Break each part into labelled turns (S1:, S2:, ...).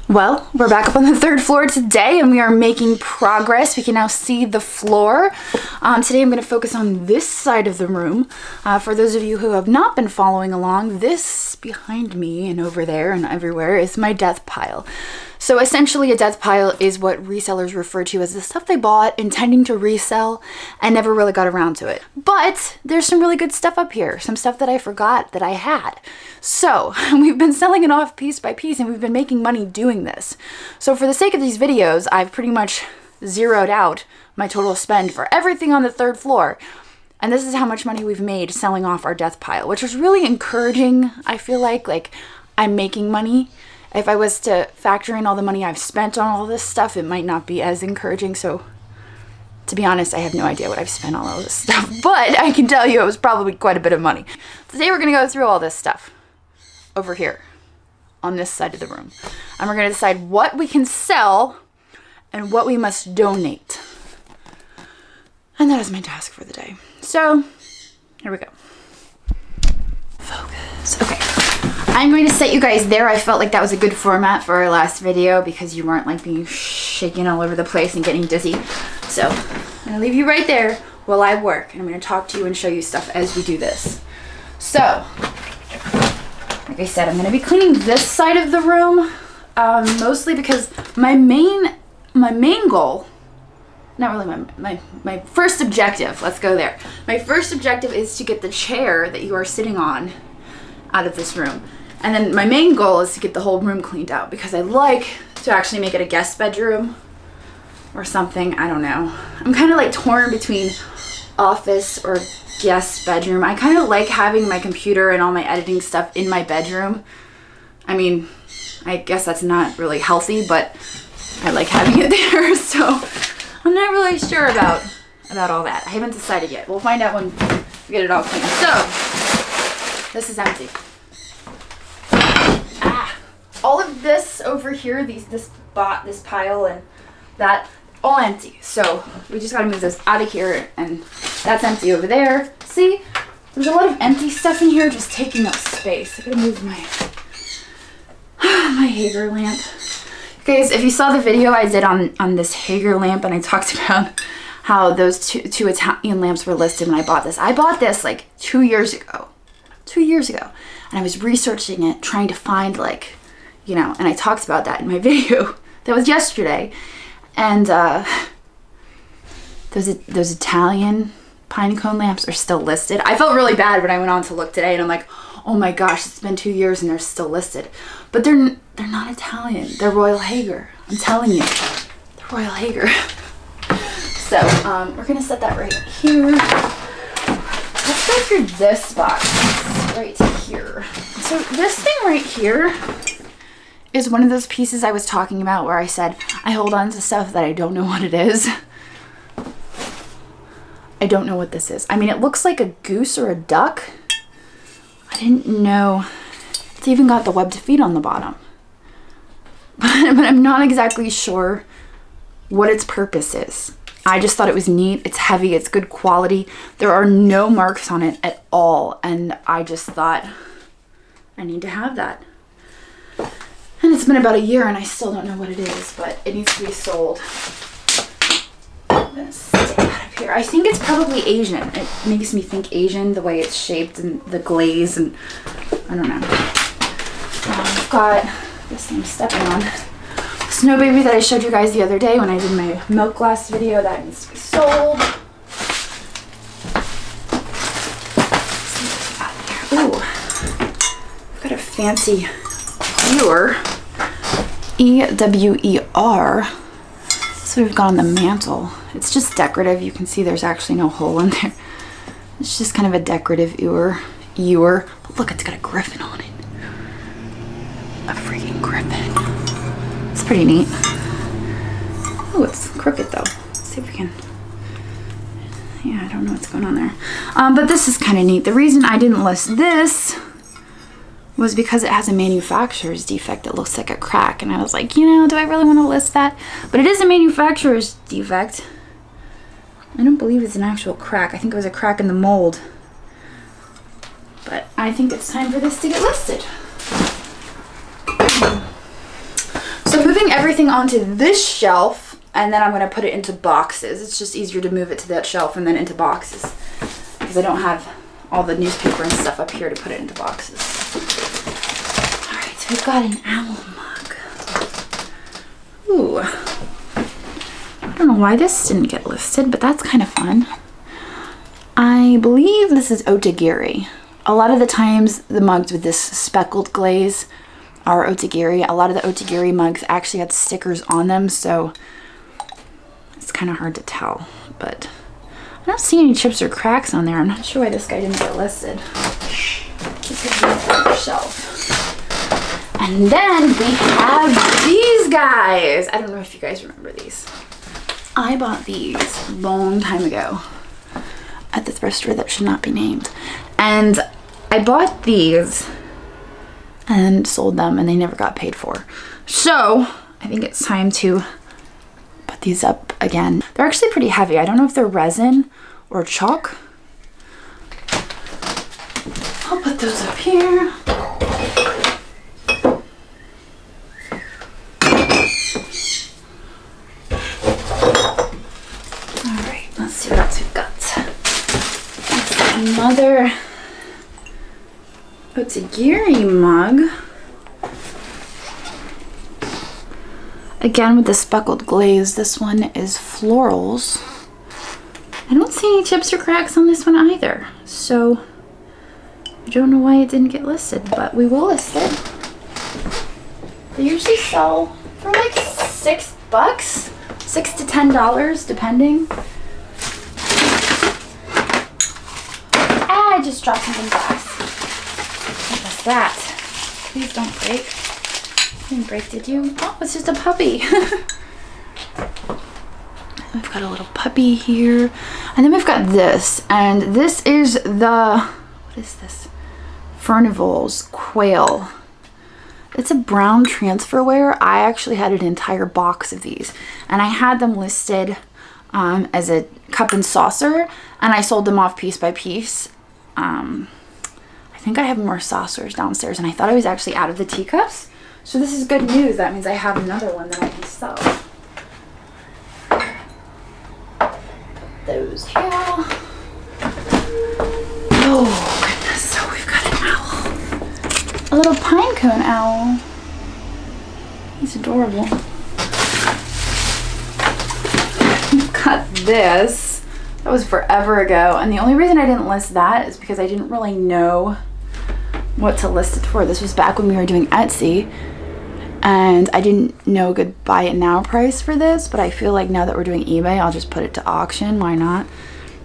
S1: Well, we're back up on the third floor today and we are making progress. We can now see the floor. Today I'm going to focus on this side of the room. For those of you who have not been following along, this behind me and over there and everywhere is my death pile. So essentially a death pile is what resellers refer to as the stuff they bought intending to resell and never really got around to it. But there's some really good stuff up here, some stuff that I forgot that I had. So we've been selling it off piece by piece and we've been making money doing this. So for the sake of these videos, I've pretty much zeroed out my total spend for everything on the third floor. And this is how much money we've made selling off our death pile, which is really encouraging. I feel like I'm making money. If I was to factor in all the money I've spent on all this stuff, it might not be as encouraging. So to be honest, I have no idea what I've spent on all this stuff, but I can tell you it was probably quite a bit of money. Today we're going to go through all this stuff over here on this side of the room. And we're going to decide what we can sell and what we must donate. And that is my task for the day. So here we go. Focus. Okay. I'm going to set you guys there. I felt like that was a good format for our last video because you weren't like being shaken all over the place and getting dizzy. So I'm going to leave you right there while I work. And I'm going to talk to you and show you stuff as we do this. So, like I said, I'm going to be cleaning this side of the room. Mostly because my main goal, not really my first objective, let's go there. My first objective is to get the chair that you are sitting on out of this room. And then my main goal is to get the whole room cleaned out because I like to actually make it a guest bedroom or something. I don't know. I'm kind of like torn between office or guest bedroom. I kind of like having my computer and all my editing stuff in my bedroom. I mean, I guess that's not really healthy, but I like having it there. So I'm not really sure about all that. I haven't decided yet. We'll find out when we get it all cleaned. So this is empty. All of this over here, this pile and that, all empty. So we just gotta move this out of here, and that's empty over there. See, there's a lot of empty stuff in here just taking up space. I gotta move my Hager lamp. Guys, if you saw the video I did on this Hager lamp, and I talked about how those two Italian lamps were listed when I bought this. I bought this like 2 years ago. 2 years ago. And I was researching it, trying to find and I talked about that in my video. That was yesterday. And those Italian pine cone lamps are still listed. I felt really bad when I went on to look today and I'm like, oh my gosh, it's been 2 years and they're still listed. But they're not Italian. They're Royal Hager. I'm telling you. They're Royal Hager. So we're gonna set that right here. Let's go through this box right here. So this thing right here is one of those pieces I was talking about where I said I hold on to stuff that I don't know what it is. I don't know what this is. I mean, it looks like a goose or a duck. I didn't know. It's even got the webbed feet on the bottom. But I'm not exactly sure what its purpose is. I just thought it was neat. It's heavy. It's good quality. There are no marks on it at all. And I just thought I need to have that. And it's been about a year and I still don't know what it is, but it needs to be sold. I'm gonna stick that up here. I think it's probably Asian. It makes me think Asian, the way it's shaped and the glaze, and I don't know. I've got this thing I'm stepping on. Snow Baby that I showed you guys the other day when I did my milk glass video. That needs to be sold. Ooh, I've got a fancy ewer. E-W-E-R. That's what we've got on the mantle. It's just decorative. You can see there's actually no hole in there. It's just kind of a decorative ewer. But look, it's got a griffin on it. A freaking griffin. It's pretty neat. Oh, it's crooked though. Let's see if we can. Yeah, I don't know what's going on there. But this is kind of neat. The reason I didn't list this was because it has a manufacturer's defect. It looks like a crack. And I was like, do I really want to list that? But it is a manufacturer's defect. I don't believe it's an actual crack. I think it was a crack in the mold. But I think it's time for this to get listed. So moving everything onto this shelf, and then I'm going to put it into boxes. It's just easier to move it to that shelf and then into boxes, because I don't have all the newspaper and stuff up here to put it into boxes. All right, so we've got an owl mug. Ooh. I don't know why this didn't get listed, but that's kind of fun. I believe this is otagiri. A lot of the times the mugs with this speckled glaze are otagiri. A lot of the otagiri mugs actually had stickers on them, so it's kind of hard to tell. But I don't see any chips or cracks on there. I'm not sure why this guy didn't get listed. This is the shelf. And then we have these guys. I don't know if you guys remember these. I bought these a long time ago at the thrift store that should not be named. And I bought these and sold them, and they never got paid for. So I think it's time to put these up again. They're actually pretty heavy. I don't know if they're resin or chalk. I'll put those up here. Let's see what else we've got. Another otagiri mug. Again with the speckled glaze. This one is florals. I don't see any chips or cracks on this one either. So I don't know why it didn't get listed, but we will list it. They usually sell for like $6, $6 to $10 depending. I just dropped something glass. What was that? Please don't break. You didn't break, did you? Oh, it's just a puppy. We've got a little puppy here. And then we've got this. And this is the, what is this? Furnival's quail. It's a brown transferware. I actually had an entire box of these. And I had them listed as a cup and saucer. And I sold them off piece by piece. I think I have more saucers downstairs, and I thought I was actually out of the teacups. So this is good news. That means I have another one that I can sell. Put those here. Oh goodness, so we've got an owl. A little pine cone owl. He's adorable. We've got this. That was forever ago, and the only reason I didn't list that is because I didn't really know what to list it for. This was back when we were doing Etsy, and I didn't know a good buy it now price for this, but I feel like now that we're doing eBay, I'll just put it to auction. Why not?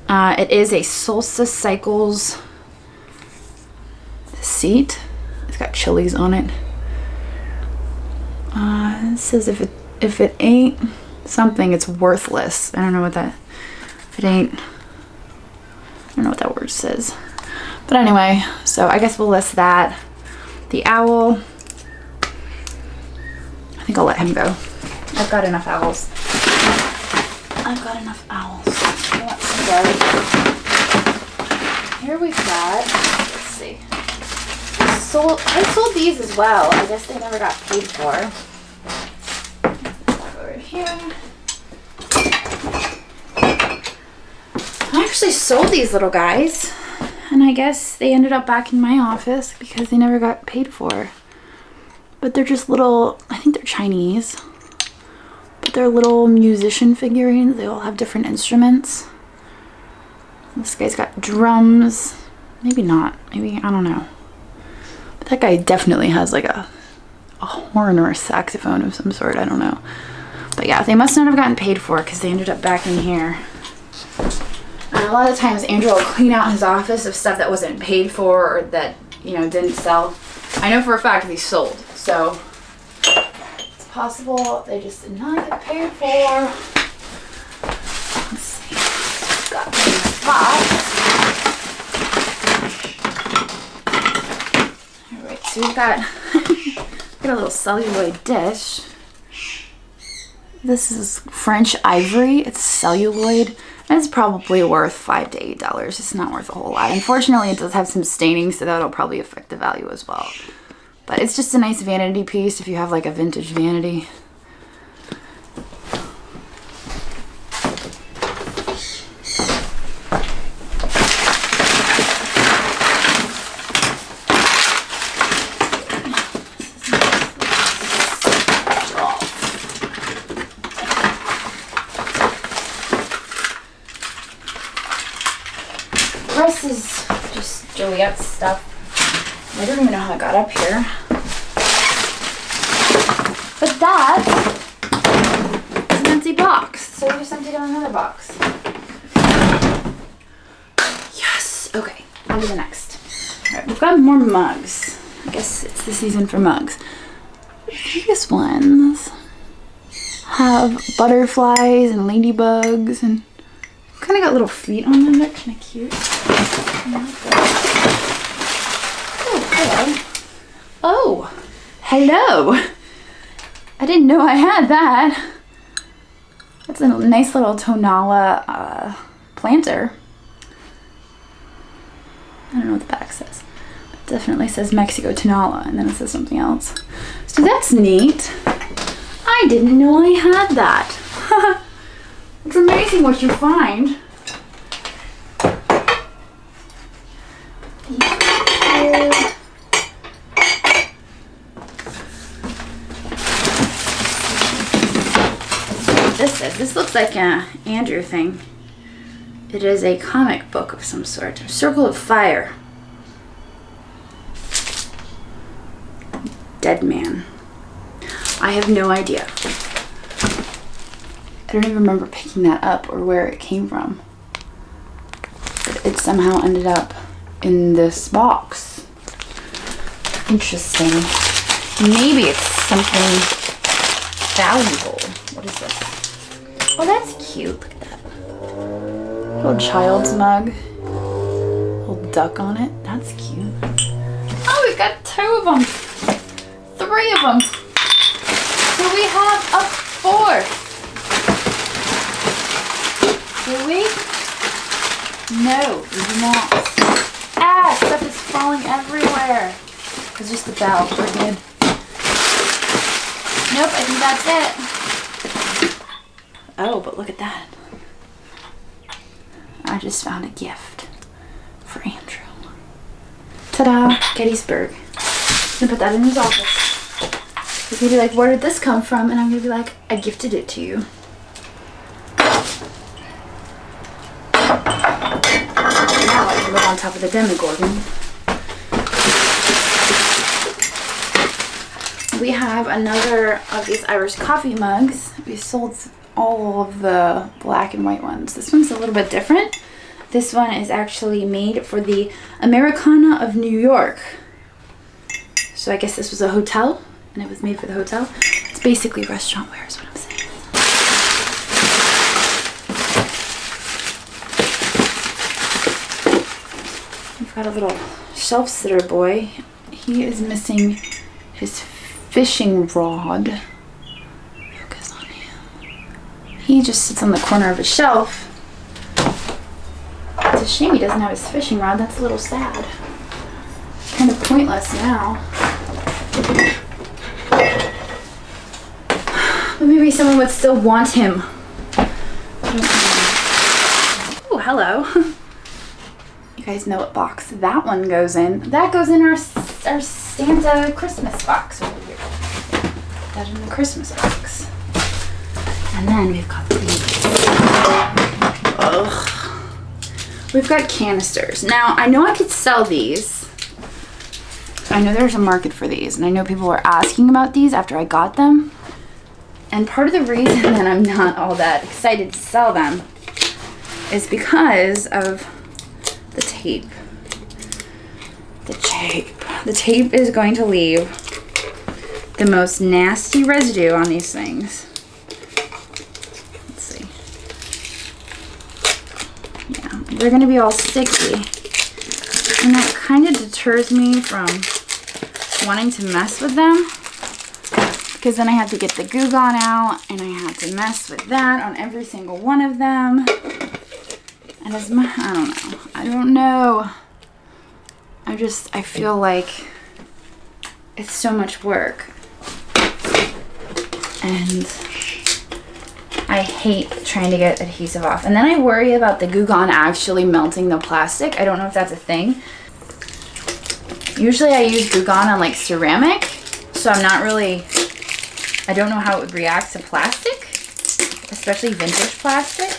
S1: It is a Solstice Cycles seat. It's got chilies on it. It says if it ain't something, it's worthless. I don't know what that. If it ain't, I don't know what that word says. But anyway, so I guess we'll list that. The owl, I think I'll let him go. I've got enough owls. I've got enough owls. I want some garlic. Here we've got, let's see. I sold these as well. I guess they never got paid for. Over here. I actually sold these little guys, and I guess they ended up back in my office because they never got paid for. But they're just little, I think they're Chinese, but they're little musician figurines. They all have different instruments. This guy's got drums. Maybe not. Maybe, I don't know. But that guy definitely has like a horn or a saxophone of some sort. I don't know. But yeah, they must not have gotten paid for because they ended up back in here. And a lot of times Andrew will clean out his office of stuff that wasn't paid for or that, you know, didn't sell. I know for a fact these sold, so it's possible they just did not get paid for. Let's see. Got this box. Alright, so we've got, a little celluloid dish. This is French ivory. It's celluloid. It's probably worth $5 to $8. It's not worth a whole lot. Unfortunately, it does have some staining, so that'll probably affect the value as well. But it's just a nice vanity piece if you have like a vintage vanity. out stuff. I don't even know how I got up here. But that is an empty box. So we just emptied out another box. Yes. Okay. On to the next. Alright, we've got more mugs. I guess it's the season for mugs. The previous ones have butterflies and ladybugs and kind of got little feet on them. They're kind of cute. Oh, hello. I didn't know I had that. That's a nice little Tonala planter. I don't know what the back says. It definitely says Mexico Tonala, and then it says something else. So that's neat. I didn't know I had that. It's amazing what you find. This looks like an Andrew thing. It is a comic book of some sort. Circle of Fire. Dead man. I have no idea. I don't even remember picking that up or where it came from. But it somehow ended up in this box. Interesting. Maybe it's something valuable. What is this? Oh, that's cute. Look at that. Little child's mug. Little duck on it. That's cute. Oh, we've got 2 of them. 3 of them. So we have a 4th. Do we? No, we do not. Ah, stuff is falling everywhere. It's just the bell. We're good. Nope, I think that's it. Oh, but look at that. I just found a gift for Andrew. Ta-da! Gettysburg. I'm gonna put that in his office. He's gonna be like, where did this come from? And I'm gonna be like, I gifted it to you. Now I can live on top of the Demogorgon. We have another of these Irish coffee mugs. We sold all of the black and white ones. This one's a little bit different. This one is actually made for the Americana of New York. So I guess this was a hotel, and it was made for the hotel. It's basically restaurant wear is what I'm saying. We've got a little shelf sitter boy. He is missing his fishing rod. Focus on him. He just sits on the corner of a shelf. It's a shame he doesn't have his fishing rod. That's a little sad. It's kind of pointless now. But maybe someone would still want him. Oh, hello. You guys know what box that one goes in. That goes in our Santa Christmas box over here. That in the Christmas box. And then we've got these. Ugh. We've got canisters. Now, I know I could sell these. I know there's a market for these, and I know people were asking about these after I got them. And part of the reason that I'm not all that excited to sell them is because of the tape. The tape. The tape is going to leave the most nasty residue on these things. Let's see. Yeah, they're going to be all sticky. And that kind of deters me from wanting to mess with them. Because then I have to get the Goo Gone out, and I have to mess with that on every single one of them. And as my, I don't know. I feel like it's so much work. And I hate trying to get adhesive off. And then I worry about the Goo Gone actually melting the plastic. I don't know if that's a thing. Usually I use Goo Gone on like ceramic, so I'm not really, I don't know how it would react to plastic, especially vintage plastic.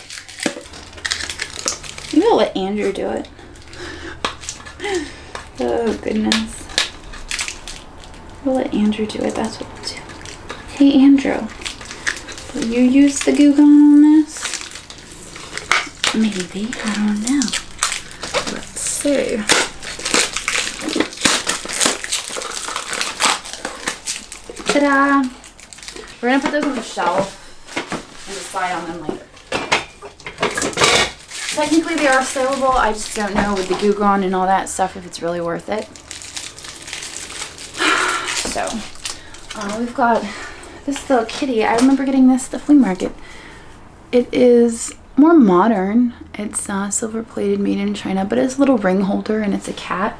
S1: Maybe I'll let Andrew do it. Oh, goodness. We'll let Andrew do it. That's what we'll do. Hey, Andrew. Will you use the Goo Gone on this? Maybe. I don't know. Let's see. Ta-da! We're going to put those on the shelf and decide on them later. Technically, they are saleable. I just don't know with the Goo Gone and all that stuff if it's really worth it. So, we've got this little kitty. I remember getting this at the flea market. It is more modern. It's silver plated, made in China, but it's a little ring holder and it's a cat.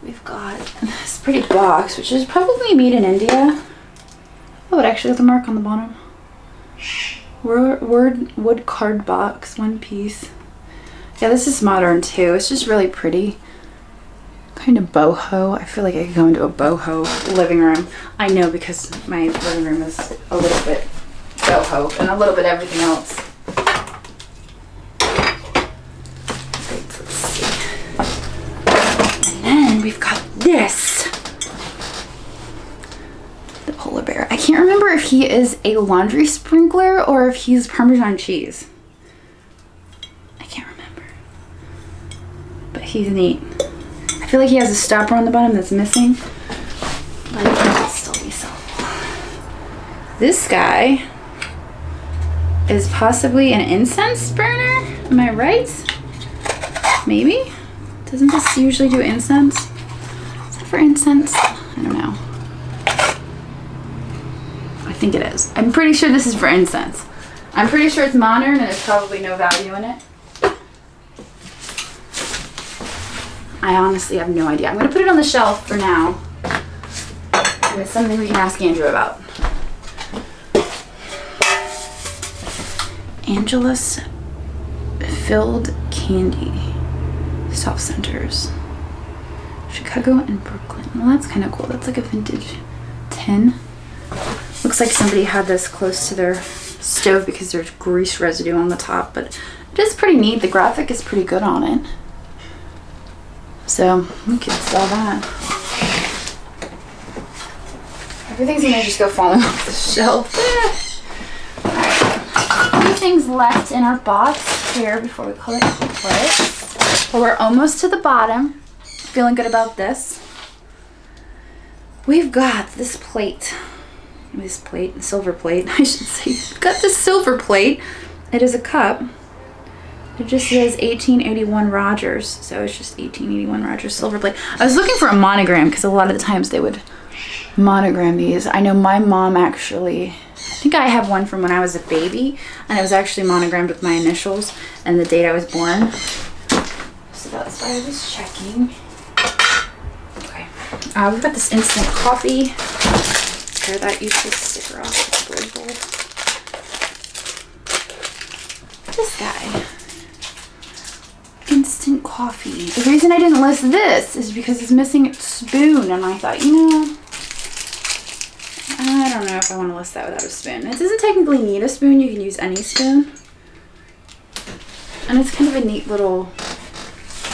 S1: We've got this pretty box, which is probably made in India. Oh, it actually has a mark on the bottom. Wood card box, 1 piece. Yeah, this is modern too. It's just really pretty. Kind of boho. I feel like I could go into a boho living room. I know, because my living room is a little bit boho and a little bit everything else. Great, let's see. And then we've got this. The polar bear. I can't remember if he is a laundry sprinkler or if he's Parmesan cheese. I can't remember. But he's neat. I feel like he has a stopper on the bottom that's missing. But it can still be sellable. This guy is possibly an incense burner. Am I right? Maybe? Doesn't this usually do incense? Is that for incense? I don't know. I think it is. I'm pretty sure this is for incense. I'm pretty sure it's modern and there's probably no value in it. I honestly have no idea. I'm going to put it on the shelf for now. And it's something we can ask Andrew about. Angelus Filled Candy Soft Centers. Chicago and Brooklyn. Well, that's kind of cool. That's like a vintage tin. Looks like somebody had this close to their stove because there's grease residue on the top, but it is pretty neat. The graphic is pretty good on it. So we could sell that. Everything's gonna just go falling off the shelf. Alright. A few things left in our box here before we call it quits. But we're almost to the bottom. Feeling good about this. We've got this plate. Silver plate, I should say. We've got this silver plate. It is a cup. It just says 1881 Rogers. So it's just 1881 Rogers silver plate. I was looking for a monogram because a lot of the times they would monogram these. I know my mom actually, I think I have one from when I was a baby, and it was actually monogrammed with my initials and the date I was born. So that's why I was checking. Okay. We've got this instant coffee. Tear that useless sticker off with the bowl. This guy. Instant coffee. The reason I didn't list this is because it's missing its spoon, and I thought, you know, I don't know if I want to list that without a spoon. It doesn't technically need a spoon. You can use any spoon. And it's kind of a neat little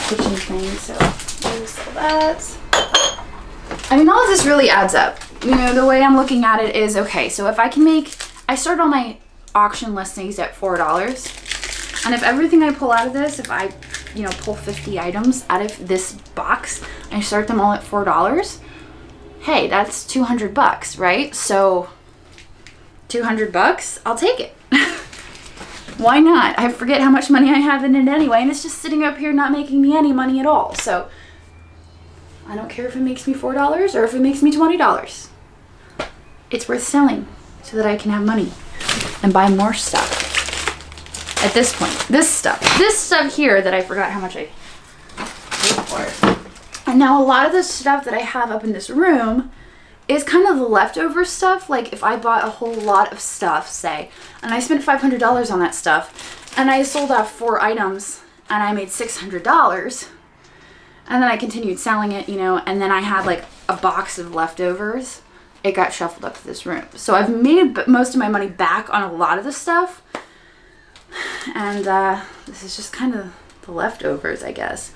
S1: kitchen thing, so I'll sell that. I mean, all of this really adds up. You know, the way I'm looking at it is, okay, so if I can make, I start all my auction listings at $4. And if everything I pull out of this, if I, you know, pull 50 items out of this box, I start them all at $4. Hey, that's 200 bucks, right? So 200 bucks, I'll take it. Why not? I forget how much money I have in it anyway, and it's just sitting up here not making me any money at all. So I don't care if it makes me $4 or if it makes me $20. It's worth selling so that I can have money and buy more stuff. At this point, this stuff here that I forgot how much I paid for. And now a lot of the stuff that I have up in this room is kind of the leftover stuff. Like if I bought a whole lot of stuff, say, and I spent $500 on that stuff, and I sold off 4 items and I made $600, and then I continued selling it, you know, and then I had like a box of leftovers. It got shuffled up to this room. So I've made most of my money back on a lot of the stuff. And this is just kind of the leftovers, I guess.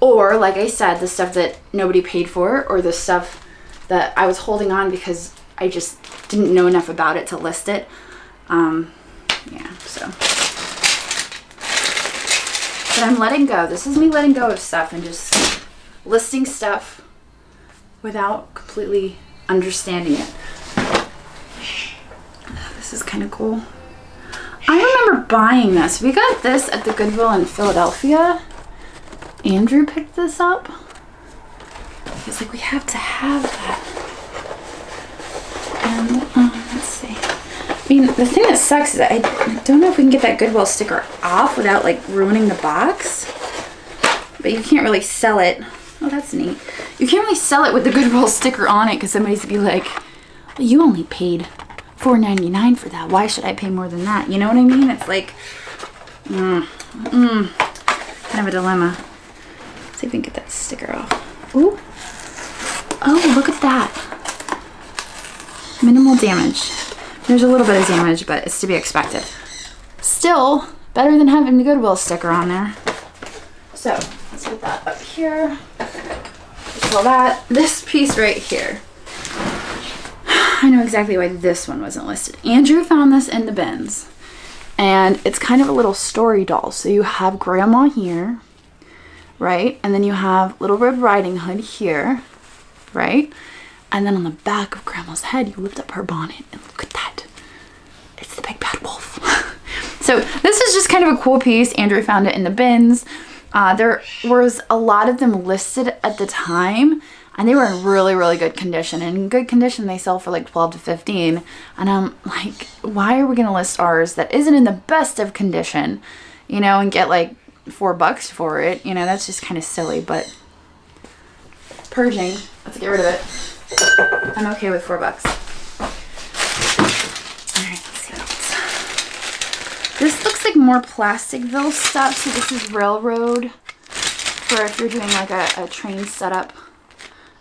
S1: Or, like I said, the stuff that nobody paid for, or the stuff that I was holding on because I just didn't know enough about it to list it. Yeah, so. But I'm letting go. This is me letting go of stuff and just listing stuff without completely understanding it. This is kind of cool. I remember buying this. We got this at the Goodwill in Philadelphia. Andrew picked this up. He's like, we have to have that. And let's see. I mean, the thing that sucks is that I don't know if we can get that Goodwill sticker off without like ruining the box. But you can't really sell it. Oh, that's neat. You can't really sell it with the Goodwill sticker on it because somebody's gonna be like, well, you only paid $4.99 for that. Why should I pay more than that? You know what I mean? It's like, kind of a dilemma. Let's see if we can get that sticker off. Ooh. Oh, look at that. Minimal damage. There's a little bit of damage, but it's to be expected. Still, better than having the Goodwill sticker on there. So, let's put that up here. Pull that. This piece right here. I know exactly why this one wasn't listed. Andrew found this in the bins. And it's kind of a little story doll. So you have Grandma here, right? And then you have Little Red Riding Hood here, right? And then on the back of Grandma's head, you lift up her bonnet and look at that. It's the big bad wolf. So this is just kind of a cool piece. Andrew found it in the bins. There was a lot of them listed at the time, and they were in really, really good condition. And in good condition, they sell for like 12 to 15. And I'm like, why are we going to list ours that isn't in the best of condition, you know, and get like $4 for it? You know, that's just kind of silly, but purging, let's get rid of it. I'm okay with $4. All right, let's see what else. This looks like more Plasticville stuff. So this is railroad for if you're doing like a train setup.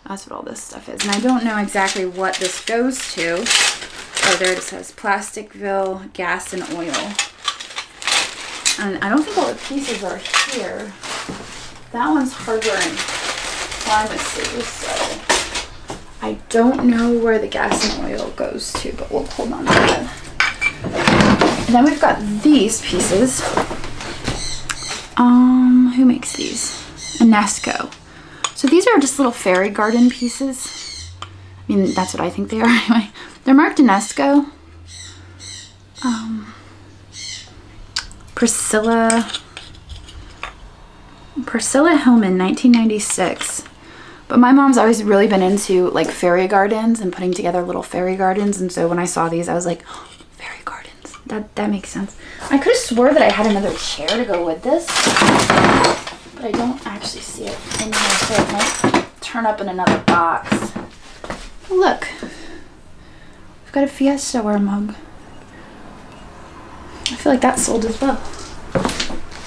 S1: That's what all this stuff is. And I don't know exactly what this goes to. Oh, there it says Plasticville gas and oil. And I don't think all the pieces are here. That one's hardware and pharmacy, so I don't know where the gas and oil goes to, but we'll hold on to that. And then we've got these pieces. Who makes these? Inesco. So these are just little fairy garden pieces. I mean, that's what I think they are anyway. They're marked Inesco. Priscilla Hillman, 1996. But my mom's always really been into like fairy gardens and putting together little fairy gardens. And so when I saw these, I was like, oh, fairy gardens. That makes sense. I could have swore that I had another chair to go with this, but I don't actually see it in here, so it might turn up in another box. Look, we've got a Fiestaware mug. I feel like that sold as well.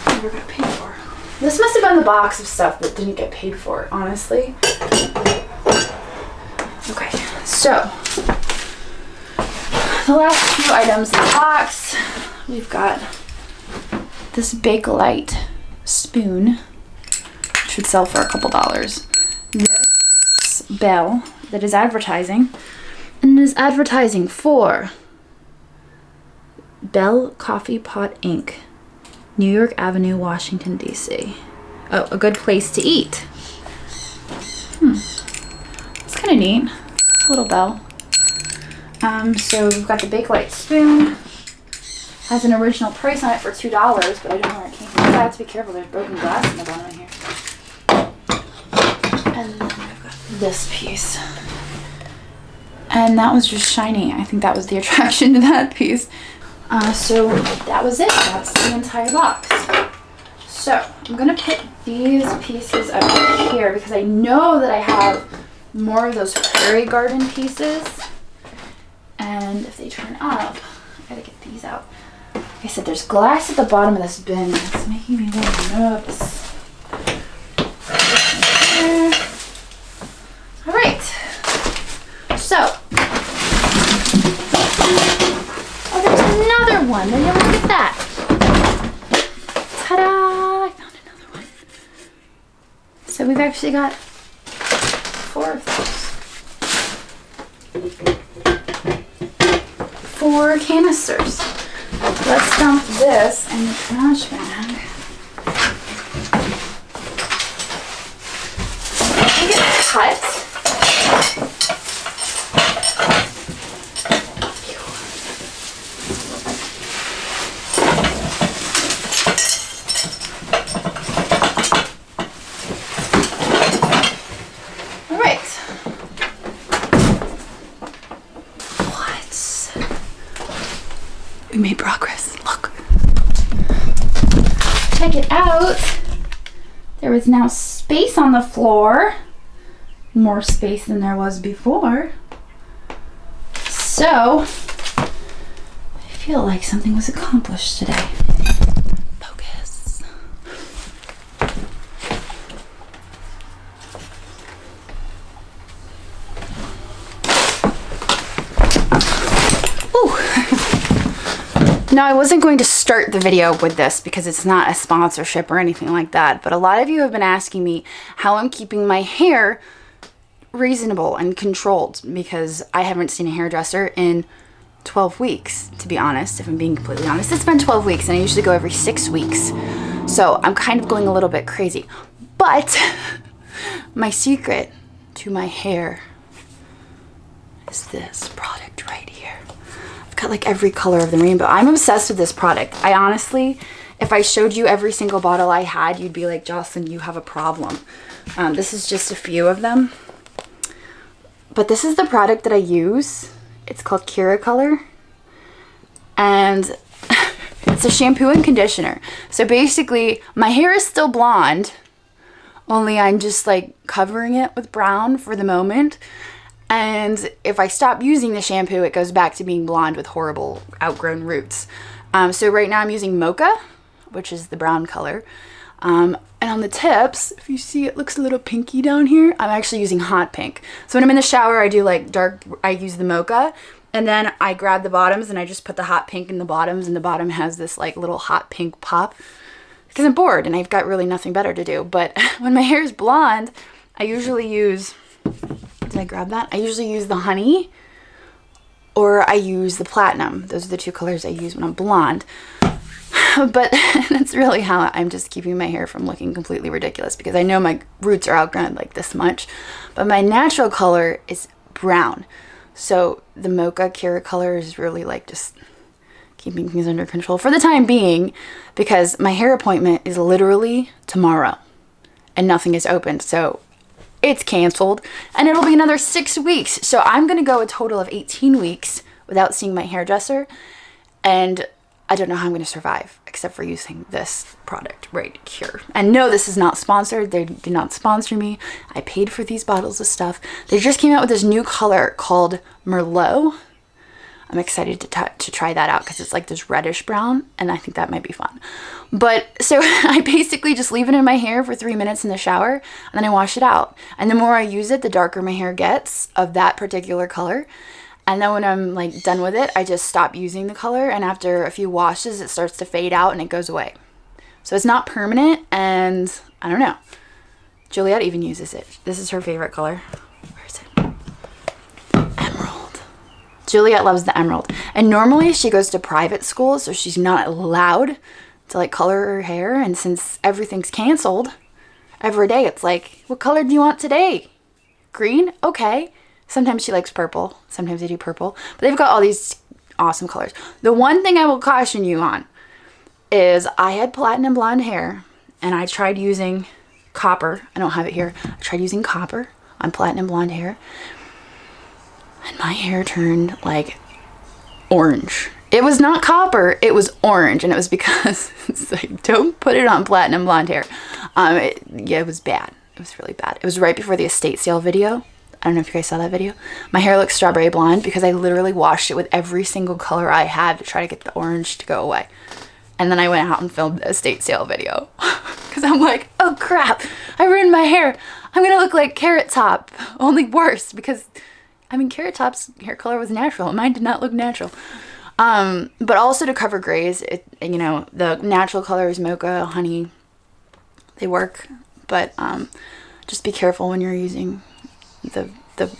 S1: Never got paid for. This must have been the box of stuff that didn't get paid for, honestly. Okay, so the last few items in the box, we've got this Bakelite spoon, which would sell for a couple dollars. This bell that is advertising, and it is advertising for Bell Coffee Pot Inc., New York Avenue, Washington, D.C. Oh, a good place to eat. It's kind of neat. It's a little bell. So we've got the Bakelite Spoon. Has an original price on it for $2, but I don't know where it came from. I have to be careful. There's broken glass in the bottom here. And then I've got this piece. And that was just shiny. I think that was the attraction to that piece. So that was it. That's the entire box. So I'm going to put these pieces up here because I know that I have more of those fairy garden pieces. And if they turn up, I gotta get these out. Like I said, there's glass at the bottom of this bin. It's making me a little nervous. All right. So, oh, there's another one. Look at that. Ta-da! I found another one. we've actually got 4 of those. 4 canisters. Let's dump this in the trash bag. I think it's cut. We made progress. Look. Check it out. There is now space on the floor. More space than there was before. So, I feel like something was accomplished today. Focus. Ooh. Now, I wasn't going to start the video with this because it's not a sponsorship or anything like that, but a lot of you have been asking me how I'm keeping my hair reasonable and controlled because I haven't seen a hairdresser in 12 weeks, to be honest. If I'm being completely honest, it's been 12 weeks and I usually go every 6 weeks. So I'm kind of going a little bit crazy. But my secret to my hair is this product right here. Got like every color of the rainbow. I'm obsessed with this product. I honestly, if I showed you every single bottle I had, you'd be like, Jocelyn, you have a problem. This is just a few of them. But this is the product that I use. It's called Kira Color. And it's a shampoo and conditioner. So basically, my hair is still blonde, only I'm just like covering it with brown for the moment. And if I stop using the shampoo, it goes back to being blonde with horrible outgrown roots. So right now I'm using Mocha, which is the brown color. And on the tips, if you see it looks a little pinky down here, I'm actually using hot pink. So when I'm in the shower, I do like dark, I use the Mocha. And then I grab the bottoms and I just put the hot pink in the bottoms. And the bottom has this like little hot pink pop. Because I'm bored and I've got really nothing better to do. But when my hair is blonde, I usually use... Did I grab that? I usually use the honey or I use the platinum. Those are the 2 colors I use when I'm blonde. But that's really how I'm just keeping my hair from looking completely ridiculous because I know my roots are outgrown like this much. But my natural color is brown. So the Mocha Kira Color is really like just keeping things under control for the time being because my hair appointment is literally tomorrow and nothing is open. So it's canceled and it'll be another 6 weeks. So I'm going to go a total of 18 weeks without seeing my hairdresser. And I don't know how I'm going to survive except for using this product right here. And no, this is not sponsored. They do not sponsor me. I paid for these bottles of stuff. They just came out with this new color called Merlot. I'm excited to try that out because it's like this reddish brown and I think that might be fun. But so I basically just leave it in my hair for 3 minutes in the shower and then I wash it out. And the more I use it, the darker my hair gets of that particular color. And then when I'm like done with it, I just stop using the color and after a few washes, it starts to fade out and it goes away. So it's not permanent and I don't know. Juliet even uses it. This is her favorite color. Where is it? Emerald. Juliet loves the emerald. And normally she goes to private school, so she's not allowed to like color her hair. And since everything's canceled, every day it's like, what color do you want today? Green? Okay. Sometimes she likes purple. Sometimes I do purple. But they've got all these awesome colors. The one thing I will caution you on is I had platinum blonde hair and I tried using copper. I don't have it here. I tried using copper on platinum blonde hair. And my hair turned like orange. It was not copper, it was orange. And it was because it's like, don't put it on platinum blonde hair. It was bad. It was really bad. It was right before the estate sale video. I don't know if you guys saw that video. My hair looks strawberry blonde because I literally washed it with every single color I had to try to get the orange to go away. And then I went out and filmed the estate sale video. Because I'm like, oh crap, I ruined my hair. I'm going to look like Carrot Top, only worse. Because, I mean, Carrot Top's hair color was natural. Mine did not look natural. But also to cover grays, you know, the natural colors, mocha, honey, they work. But Just be careful when you're using the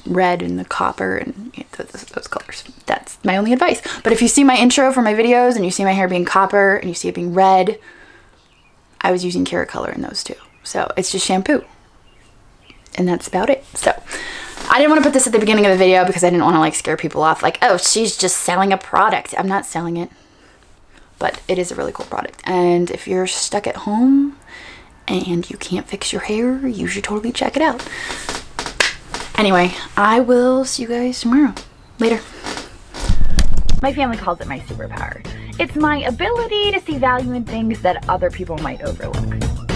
S1: red and the copper and those colors. That's my only advice. But if you see my intro for my videos and you see my hair being copper and you see it being red, I was using Carrot Color in those too. So it's just shampoo. And that's about it. So I didn't want to put this at the beginning of the video because I didn't want to like scare people off. Like, oh, she's just selling a product. I'm not selling it. But it is a really cool product. And if you're stuck at home and you can't fix your hair, you should totally check it out. Anyway, I will see you guys tomorrow. Later. My family calls it my superpower. It's my ability to see value in things that other people might overlook.